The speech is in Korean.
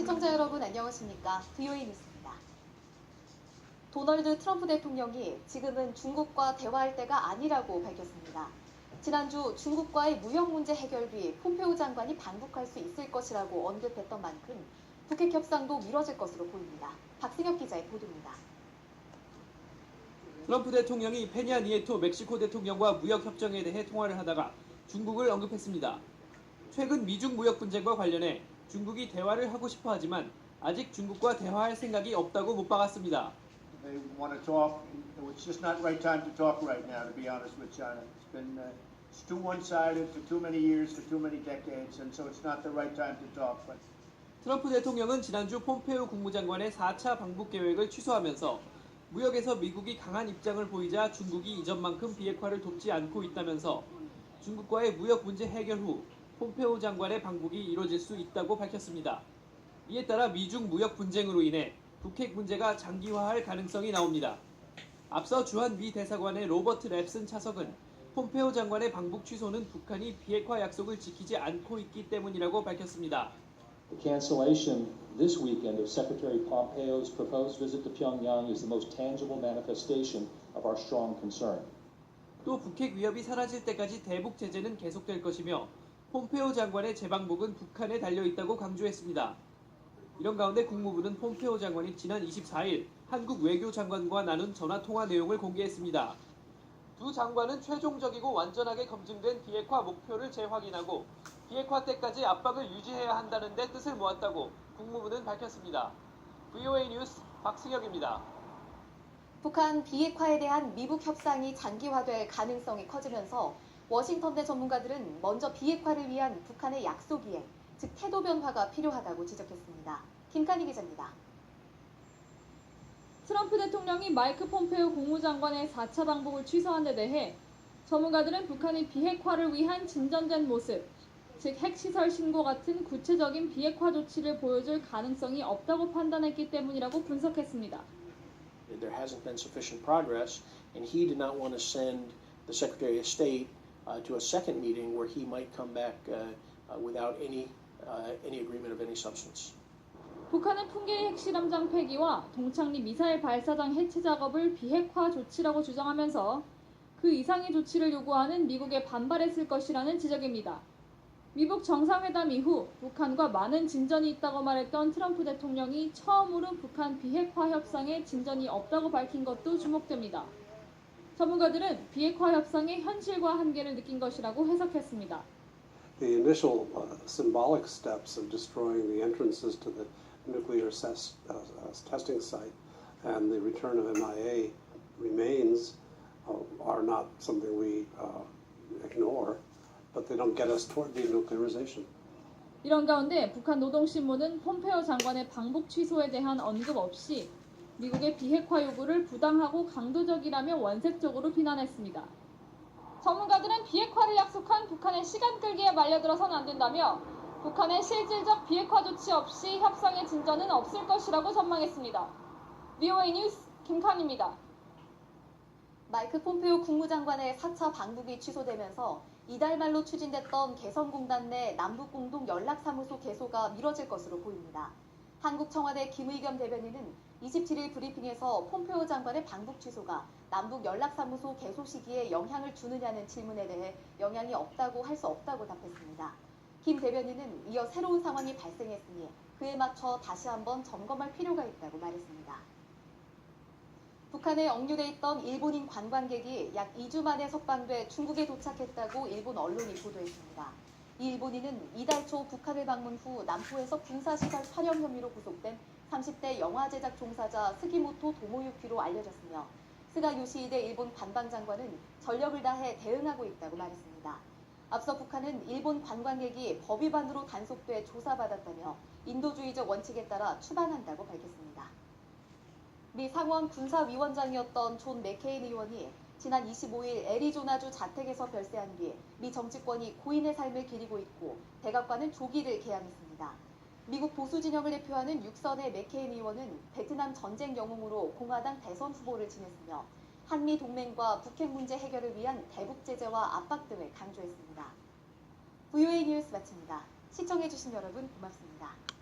시청자 여러분 안녕하십니까? VOA 뉴스입니다. 도널드 트럼프 대통령이 지금은 중국과 대화할 때가 아니라고 밝혔습니다. 지난주 중국과의 무역 문제 해결 뒤 폼페오 장관이 방북할 수 있을 것이라고 언급했던 만큼 북핵 협상도 미뤄질 것으로 보입니다. 박승혁 기자의 보도입니다. 트럼프 대통령이 페냐 니에토 멕시코 대통령과 무역 협정에 대해 통화를 하다가 중국을 언급했습니다. 최근 미중 무역 분쟁과 관련해 중국이 대화를 하고 싶어 하지만 아직 중국과 대화할 생각이 없다고 못 박았습니다. They want to talk. It's just not the right time to talk right now, to be honest with China. It's too one-sided for too many years, for too many decades, and so it's not the right time to talk. But 트럼프 대통령은 지난주 폼페오 국무장관의 4차 방북 계획을 취소하면서 무역에서 미국이 강한 입장을 보이자 중국이 이전만큼 비핵화를 돕지 않고 있다면서 중국과의 무역 문제 해결 후 폼페오 장관의 방북이 이뤄질 수 있다고 밝혔습니다. 이에 따라 미중 무역 분쟁으로 인해 북핵 문제가 장기화할 가능성이 나옵니다. 앞서 주한 미 대사관의 로버트 랩슨 차석은 폼페오 장관의 방북 취소는 북한이 비핵화 약속을 지키지 않고 있기 때문이라고 밝혔습니다. The cancellation this weekend of Secretary Pompeo's proposed visit to Pyongyang is the most tangible manifestation of our strong concern. 또 북핵 위협이 사라질 때까지 대북 제재는 계속될 것이며 폼페오 장관의 재방북은 북한에 달려있다고 강조했습니다. 이런 가운데 국무부는 폼페오 장관이 지난 24일 한국 외교장관과 나눈 전화통화 내용을 공개했습니다. 두 장관은 최종적이고 완전하게 검증된 비핵화 목표를 재확인하고 비핵화 때까지 압박을 유지해야 한다는 데 뜻을 모았다고 국무부는 밝혔습니다. VOA 뉴스 박승혁입니다. 북한 비핵화에 대한 미북 협상이 장기화될 가능성이 커지면서 워싱턴 내 전문가들은 먼저 비핵화를 위한 북한의 약속 이행, 즉 태도 변화가 필요하다고 지적했습니다. 김칸희 기자입니다. 트럼프 대통령이 마이크 폼페오 국무장관의 4차 방북을 취소한 데 대해 전문가들은 북한이 비핵화를 위한 진전된 모습, 즉 핵시설 신고 같은 구체적인 비핵화 조치를 보여줄 가능성이 없다고 판단했기 때문이라고 분석했습니다. There hasn't been sufficient progress, and he did not want to send the Secretary of State to a second meeting where he might come back without any agreement of any substance. 북한은 풍계리 핵실험장 폐기와 동창리 미사일 발사장 해체 작업을 비핵화 조치라고 주장하면서 그 이상의 조치를 요구하는 미국에 반발했을 것이라는 지적입니다. 미북 정상회담 이후 북한과 많은 진전이 있다고 말했던 트럼프 대통령이 처음으로 북한 비핵화 협상에 진전이 없다고 밝힌 것도 주목됩니다. 전문가들은 비핵화 협상의 현실과 한계를 느낀 것이라고 해석했습니다. The initial symbolic steps of destroying the entrances to the nuclear testing site and the return of MIA remains are not something we ignore, but they don't get us toward denuclearization. 이런 가운데 북한 노동신문은 폼페오 장관의 방북 취소에 대한 언급 없이 미국의 비핵화 요구를 부당하고 강도적이라며 원색적으로 비난했습니다. 전문가들은 비핵화를 약속한 북한의 시간 끌기에 말려들어선 안 된다며 북한의 실질적 비핵화 조치 없이 협상의 진전은 없을 것이라고 전망했습니다. VOA 뉴스 김칸희입니다. 마이크 폼페오 국무장관의 4차 방북이 취소되면서 이달 말로 추진됐던 개성공단 내 남북공동 연락사무소 개소가 미뤄질 것으로 보입니다. 한국 청와대 김의겸 대변인은 27일 브리핑에서 폼페오 장관의 방북 취소가 남북 연락사무소 개소 시기에 영향을 주느냐는 질문에 대해 영향이 없다고 할 수 없다고 답했습니다. 김 대변인은 이어 새로운 상황이 발생했으니 그에 맞춰 다시 한번 점검할 필요가 있다고 말했습니다. 북한에 억류돼 있던 일본인 관광객이 약 2주 만에 석방돼 중국에 도착했다고 일본 언론이 보도했습니다. 이 일본인은 이달 초 북한을 방문 후 남포에서 군사시설 촬영 혐의로 구속된 30대 영화 제작 종사자 스기모토 도모유키로 알려졌으며 스가 요시히데 일본 관방장관은 전력을 다해 대응하고 있다고 말했습니다. 앞서 북한은 일본 관광객이 법 위반으로 단속돼 조사받았다며 인도주의적 원칙에 따라 추방한다고 밝혔습니다. 미 상원 군사위원장이었던 존 맥케인 의원이 지난 25일 애리조나주 자택에서 별세한 뒤 미 정치권이 고인의 삶을 기리고 있고 백악관은 조기를 개항했습니다. 미국 보수 진영을 대표하는 6선의 맥케인 의원은 베트남 전쟁 영웅으로 공화당 대선 후보를 지냈으며 한미 동맹과 북핵 문제 해결을 위한 대북 제재와 압박 등을 강조했습니다. VOA 뉴스 마칩니다. 시청해주신 여러분 고맙습니다.